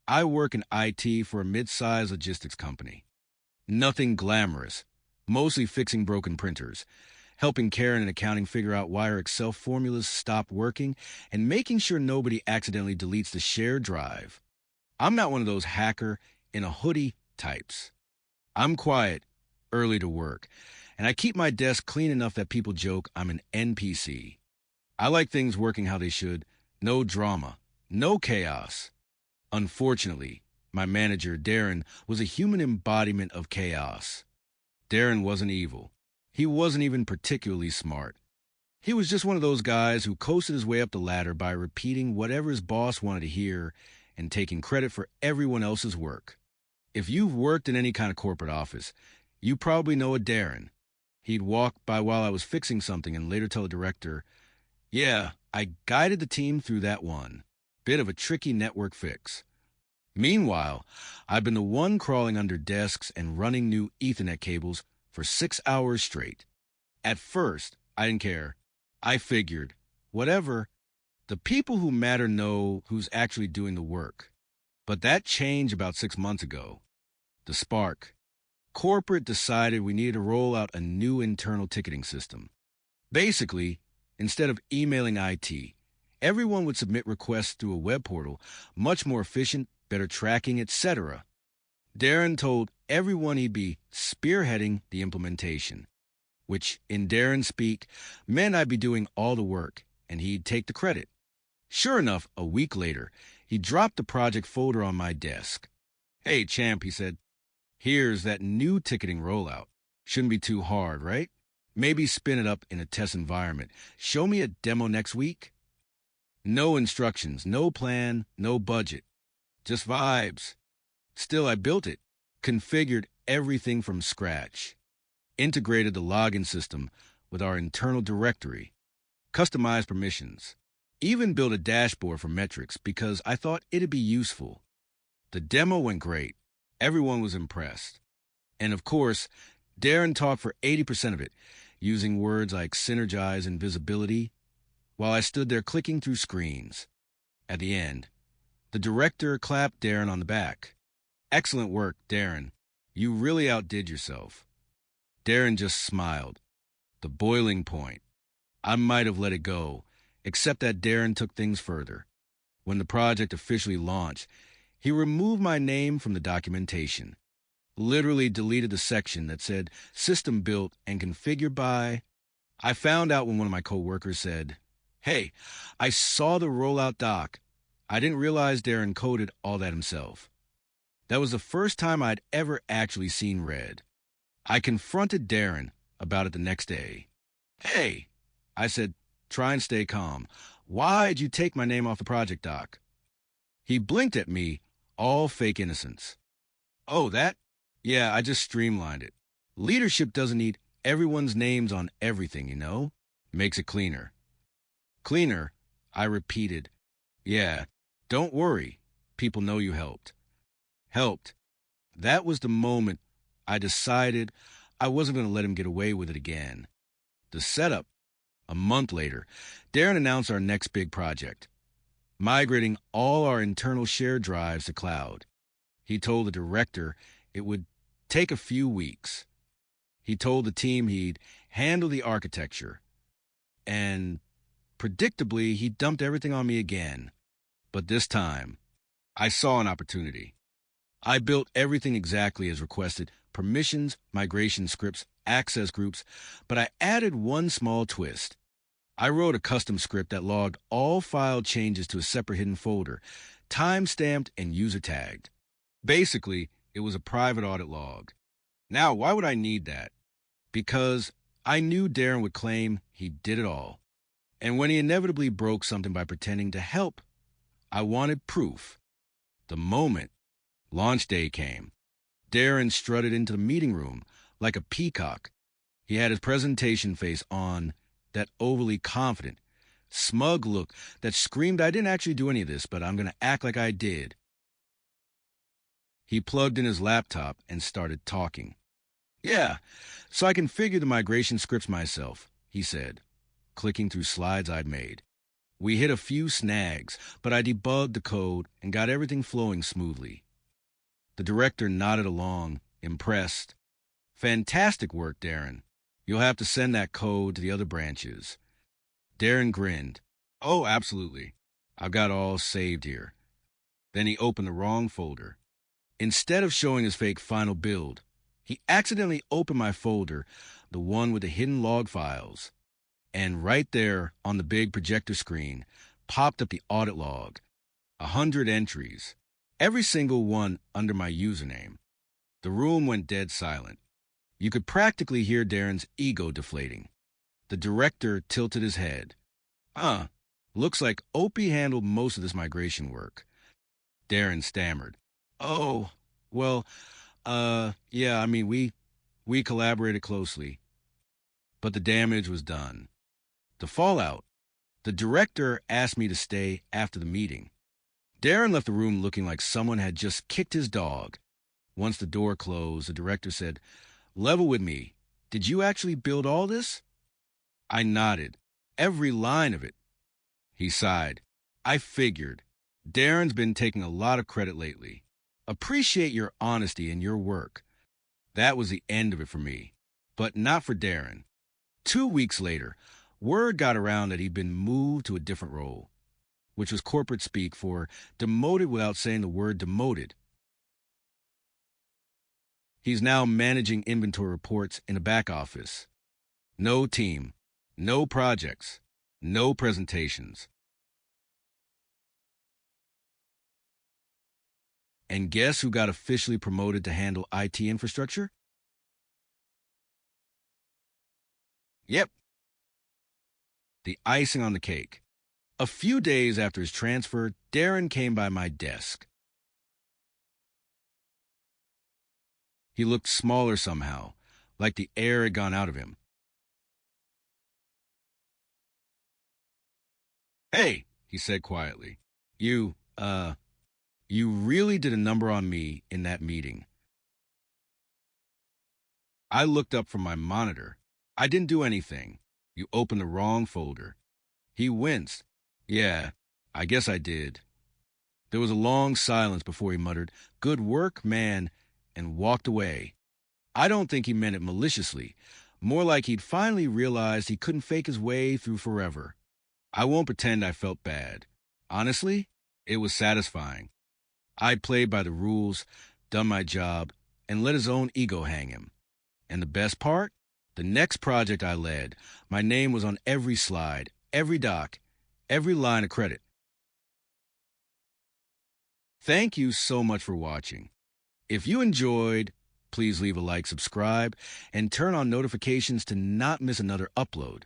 I work in IT for a mid-sized logistics company. Nothing glamorous, mostly fixing broken printers, helping Karen and accounting figure out why her Excel formulas stopped working, and making sure nobody accidentally deletes the shared drive. I'm not one of those hacker in a hoodie types. I'm quiet, early to work, and I keep my desk clean enough that people joke I'm an NPC. I like things working how they should, no drama, no chaos. Unfortunately, my manager, Darren, was a human embodiment of chaos. Darren wasn't evil. He wasn't even particularly smart. He was just one of those guys who coasted his way up the ladder by repeating whatever his boss wanted to hear and taking credit for everyone else's work. If you've worked in any kind of corporate office, you probably know a Darren. He'd walk by while I was fixing something and later tell the director, "Yeah, I guided the team through that one. Bit of a tricky network fix." Meanwhile, I've been the one crawling under desks and running new Ethernet cables for 6 hours straight. At first, I didn't care. I figured, whatever, the people who matter know who's actually doing the work. But that changed about 6 months ago. The spark. Corporate decided we needed to roll out a new internal ticketing system. Basically, instead of emailing IT, everyone would submit requests through a web portal, much more efficient, better tracking, etc. Darren told everyone he'd be spearheading the implementation, which, in Darren speak, meant I'd be doing all the work, and he'd take the credit. Sure enough, a week later, he dropped the project folder on my desk. "Hey, champ," he said, "here's that new ticketing rollout. Shouldn't be too hard, right? Maybe spin it up in a test environment. Show me a demo next week." No instructions, no plan, no budget. Just vibes. Still, I built it, configured everything from scratch, integrated the login system with our internal directory, customized permissions, even built a dashboard for metrics because I thought it'd be useful. The demo went great. Everyone was impressed. And of course, Darren talked for 80% of it, using words like synergize and visibility, while I stood there clicking through screens. At the end, the director clapped Darren on the back. "Excellent work, Darren. You really outdid yourself." Darren just smiled. The boiling point. I might have let it go, except that Darren took things further. When the project officially launched, he removed my name from the documentation. Literally deleted the section that said system built and configured by. I found out when one of my coworkers said, "Hey, I saw the rollout doc. I didn't realize Darren coded all that himself." That was the first time I'd ever actually seen red. I confronted Darren about it the next day. "Hey," I said, "try and stay calm. Why'd you take my name off the project doc?" He blinked at me, all fake innocence. "Oh, that? Yeah, I just streamlined it. Leadership doesn't need everyone's names on everything, you know? Makes it cleaner." "Cleaner," I repeated. "Yeah, don't worry. People know you helped." Helped. That was the moment I decided I wasn't going to let him get away with it again. The setup. A month later, Darren announced our next big project, migrating all our internal shared drives to cloud. He told the director it would take a few weeks. He told the team he'd handle the architecture. And predictably, he dumped everything on me again. But this time, I saw an opportunity. I built everything exactly as requested: permissions, migration scripts, access groups, but I added one small twist. I wrote a custom script that logged all file changes to a separate hidden folder, time-stamped and user-tagged. Basically, it was a private audit log. Now, why would I need that? Because I knew Darren would claim he did it all. And when he inevitably broke something by pretending to help, I wanted proof. The moment launch day came, Darren strutted into the meeting room like a peacock. He had his presentation face on, that overly confident, smug look that screamed I didn't actually do any of this, but I'm going to act like I did. He plugged in his laptop and started talking. "Yeah, so I configured the migration scripts myself," he said, clicking through slides I'd made. We hit a few snags, but I debugged the code and got everything flowing smoothly. The director nodded along, impressed. Fantastic work, Darren. You'll have to send that code to the other branches. Darren grinned. Oh, absolutely. I've got all saved here. Then he opened the wrong folder. Instead of showing his fake final build, he accidentally opened my folder, the one with the hidden log files. And right there on the big projector screen popped up the audit log. 100 entries, every single one under my username. The room went dead silent. You could practically hear Darren's ego deflating. The director tilted his head. Looks like Opie handled most of this migration work. Darren stammered. Oh, well, yeah, I mean, we collaborated closely. But the damage was done. The fallout. The director asked me to stay after the meeting. Darren left the room looking like someone had just kicked his dog. Once the door closed, the director said, "Level with me. Did you actually build all this?" I nodded. Every line of it. He sighed. I figured. Darren's been taking a lot of credit lately. Appreciate your honesty and your work. That was the end of it for me. But not for Darren. 2 weeks later, word got around that he'd been moved to a different role, which was corporate speak for demoted without saying the word demoted. He's now managing inventory reports in a back office. No team, no projects, no presentations. And guess who got officially promoted to handle IT infrastructure? Yep, the icing on the cake. A few days after his transfer, Darren came by my desk. He looked smaller somehow, like the air had gone out of him. "Hey," he said quietly, you really did a number on me in that meeting." I looked up from my monitor. "I didn't do anything. You opened the wrong folder." He winced. "Yeah, I guess I did." There was a long silence before he muttered, "Good work, man," and walked away. I don't think he meant it maliciously, more like he'd finally realized he couldn't fake his way through forever. I won't pretend I felt bad. Honestly, it was satisfying. I played by the rules, done my job, and let his own ego hang him. And the best part? The next project I led, my name was on every slide, every doc, every line of credit. Thank you so much for watching. If you enjoyed, please leave a like, subscribe, and turn on notifications to not miss another upload.